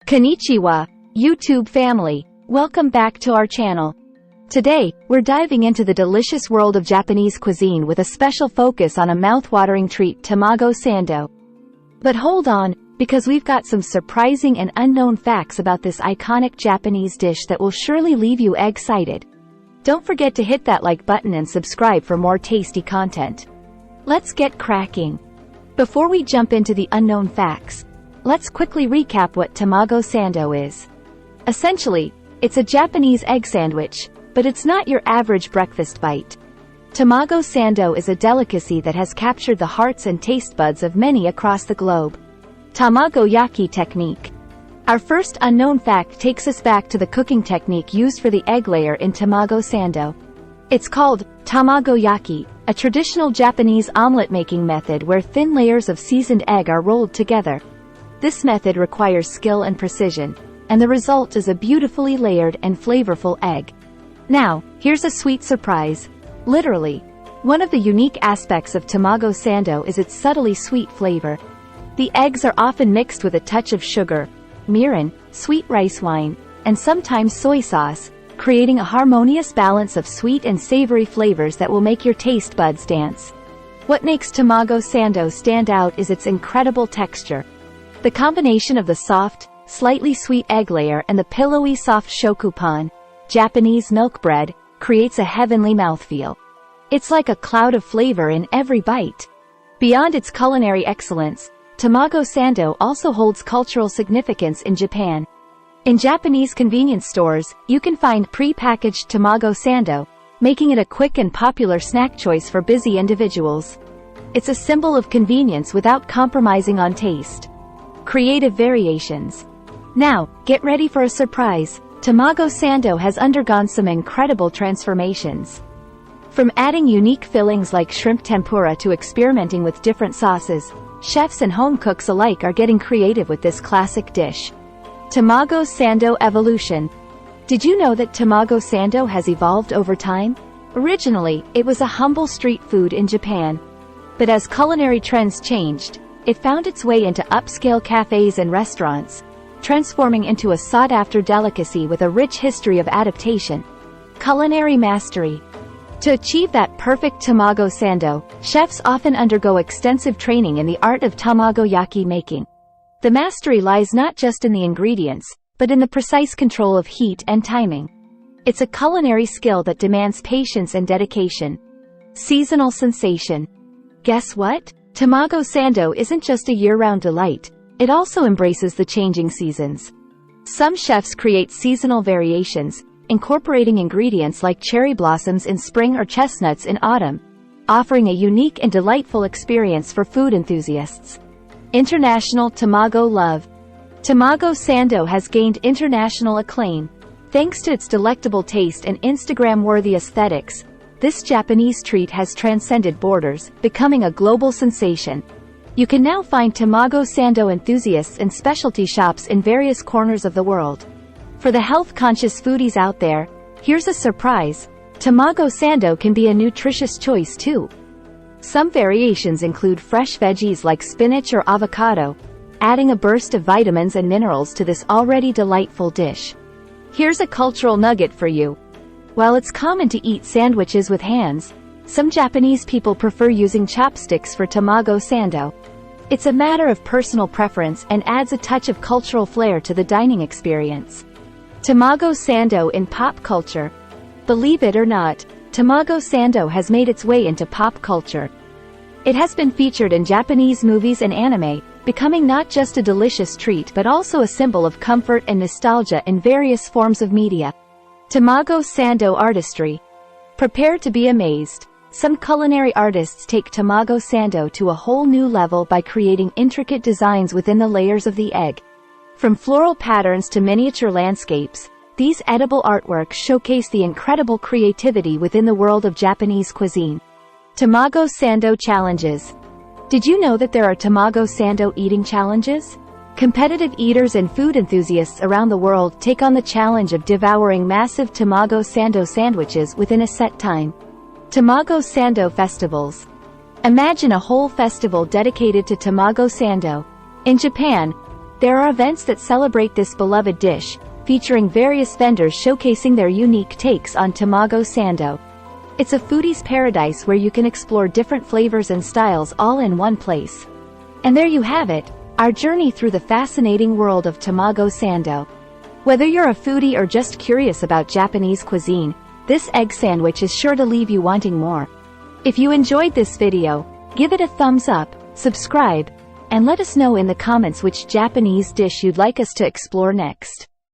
Konnichiwa, YouTube family. Welcome back to our channel. Today, we're diving into the delicious world of Japanese cuisine with a special focus on a mouth-watering treat, Tamago Sando. But hold on, because we've got some surprising and unknown facts about this iconic Japanese dish that will surely leave you egg-cited. Don't forget to hit that like button and subscribe for more tasty content. Let's get cracking. Before we jump into the unknown facts, let's quickly recap what Tamago Sando is. Essentially, it's a Japanese egg sandwich, but it's not your average breakfast bite. Tamago Sando is a delicacy that has captured the hearts and taste buds of many across the globe. Tamago Yaki technique. Our first unknown fact takes us back to the cooking technique used for the egg layer in Tamago Sando. It's called Tamago Yaki, a traditional Japanese omelet-making method where thin layers of seasoned egg are rolled together. This method requires skill and precision, and the result is a beautifully layered and flavorful egg. Now, here's a sweet surprise. Literally, one of the unique aspects of Tamago Sando is its subtly sweet flavor. The eggs are often mixed with a touch of sugar, mirin, sweet rice wine, and sometimes soy sauce, creating a harmonious balance of sweet and savory flavors that will make your taste buds dance. What makes Tamago Sando stand out is its incredible texture. The combination of the soft, slightly sweet egg layer and the pillowy soft shokupan, Japanese milk bread, creates a heavenly mouthfeel. It's like a cloud of flavor in every bite. Beyond its culinary excellence, Tamago Sando also holds cultural significance in Japan. In Japanese convenience stores, you can find pre-packaged Tamago Sando, making it a quick and popular snack choice for busy individuals. It's a symbol of convenience without compromising on taste. Creative variations. Now, get ready for a surprise. Tamago Sando has undergone some incredible transformations. From adding unique fillings like shrimp tempura to experimenting with different sauces, chefs and home cooks alike are getting creative with this classic dish. Tamago Sando evolution. Did you know that Tamago Sando has evolved over time? Originally, it was a humble street food in Japan. But as culinary trends changed, it found its way into upscale cafes and restaurants, transforming into a sought-after delicacy with a rich history of adaptation. Culinary mastery. To achieve that perfect Tamago Sando, chefs often undergo extensive training in the art of tamago yaki making. The mastery lies not just in the ingredients, but in the precise control of heat and timing. It's a culinary skill that demands patience and dedication. Seasonal sensation. Guess what? Tamago Sando isn't just a year-round delight, it also embraces the changing seasons. Some chefs create seasonal variations, incorporating ingredients like cherry blossoms in spring or chestnuts in autumn, offering a unique and delightful experience for food enthusiasts. International Tamago love. Tamago Sando has gained international acclaim. Thanks to its delectable taste and Instagram-worthy aesthetics, this Japanese treat has transcended borders, becoming a global sensation. You can now find Tamago Sando enthusiasts in specialty shops in various corners of the world. For the health-conscious foodies out there, here's a surprise. Tamago Sando can be a nutritious choice too. Some variations include fresh veggies like spinach or avocado, adding a burst of vitamins and minerals to this already delightful dish. Here's a cultural nugget for you. While it's common to eat sandwiches with hands, some Japanese people prefer using chopsticks for Tamago Sando. It's a matter of personal preference and adds a touch of cultural flair to the dining experience. Tamago Sando in pop culture. Believe it or not, Tamago Sando has made its way into pop culture. It has been featured in Japanese movies and anime, becoming not just a delicious treat but also a symbol of comfort and nostalgia in various forms of media. Tamago Sando artistry. Prepare to be amazed. Some culinary artists take Tamago Sando to a whole new level by creating intricate designs within the layers of the egg. From floral patterns to miniature landscapes, these edible artworks showcase the incredible creativity within the world of Japanese cuisine. Tamago Sando challenges. Did you know that there are Tamago Sando eating challenges? Competitive eaters and food enthusiasts around the world take on the challenge of devouring massive Tamago Sando sandwiches within a set time. Tamago Sando festivals. Imagine a whole festival dedicated to Tamago Sando. In Japan, There are events that celebrate this beloved dish, featuring various vendors showcasing their unique takes on Tamago Sando. It's a foodie's paradise where you can explore different flavors and styles all in one place. And there you have it, our journey through the fascinating world of Tamago Sando. Whether you're a foodie or just curious about Japanese cuisine, this egg sandwich is sure to leave you wanting more. If you enjoyed this video, give it a thumbs up, subscribe, and let us know in the comments which Japanese dish you'd like us to explore next.